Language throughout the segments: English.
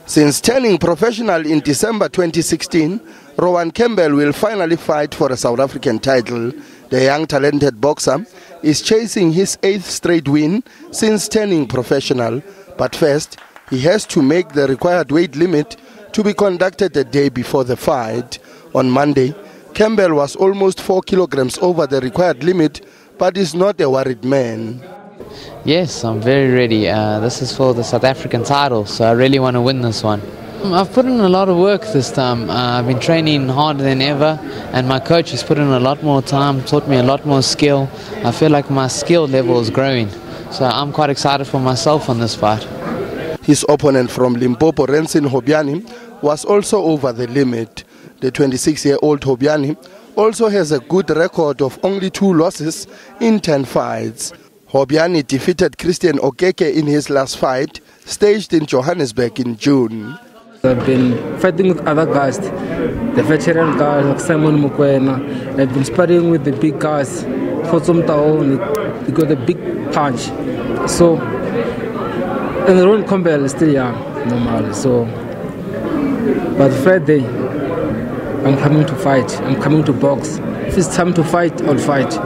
Since turning professional in December 2016, Rowan Campbell will finally fight for a South African title. The young talented boxer is chasing his 8th straight win since turning professional. But first, he has to make the required weight limit to be conducted a day before the fight. On Monday, Campbell was almost 4 kilograms over the required limit, but is not a worried man. Yes, I'm very ready. This is for the South African title, so I really want to win this one. I've put in a lot of work this time. I've been training harder than ever, and my coach has put in a lot more time, taught me a lot more skill. I feel like my skill level is growing, so I'm quite excited for myself on this fight. His opponent from Limpopo, Renson Hobyani, was also over the limit. The 26-year-old Hobyani also has a good record of only 2 losses in 10 fights. Hobyani defeated Christian Okeke in his last fight, staged in Johannesburg in June. I've been fighting with other guys, the veteran guys like Simon Mukwena. I've been sparring with the big guys. He got a big punch. So, and Rowan Campbell is still young, normally. So, but Friday, I'm coming to fight. I'm coming to box. If it's time to fight, I'll fight.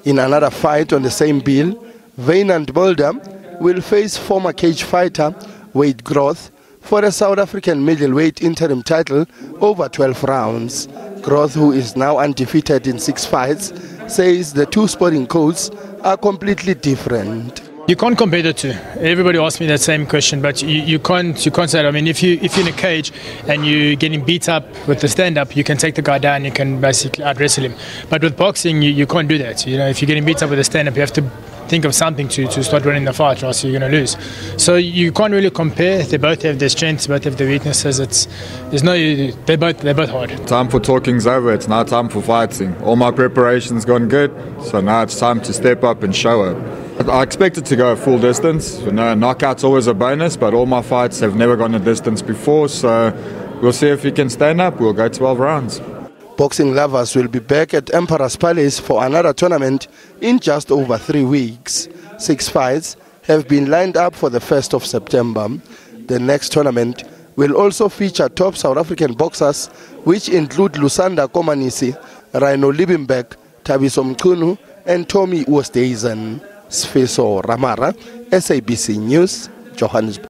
In another fight on the same bill, Wynand Mulder will face former cage fighter Wade Groth for a South African middleweight interim title over 12 rounds. Groth, who is now undefeated in 6 fights, says the 2 sporting codes are completely different. You can't compare the 2. Everybody asks me that same question, but you can't say that. I mean, if you're in a cage and you're getting beat up with the stand-up, you can take the guy down, you can basically out-wrestle him. But with boxing, you can't do that. You know, if you're getting beat up with a stand-up, you have to think of something to start winning the fight, or else you're going to lose. So you can't really compare. They both have their strengths, both have their weaknesses. They're both hard. Time for talking's over. It's now time for fighting. All my preparation's gone good, so now it's time to step up and show up. I expect it to go a full distance. You know, knockout's always a bonus, but all my fights have never gone a distance before, so we'll see if he can stand up. We'll go 12 rounds. Boxing lovers will be back at Emperor's Palace for another tournament in just over 3 weeks. 6 fights have been lined up for the 1st of September. The next tournament will also feature top South African boxers, which include Lusanda Komanisi, Rhino Libbenbeck, Thabiso Mchunu, and Tommy Oosthuizen. Sfiso Ramara, SABC News, Johannesburg.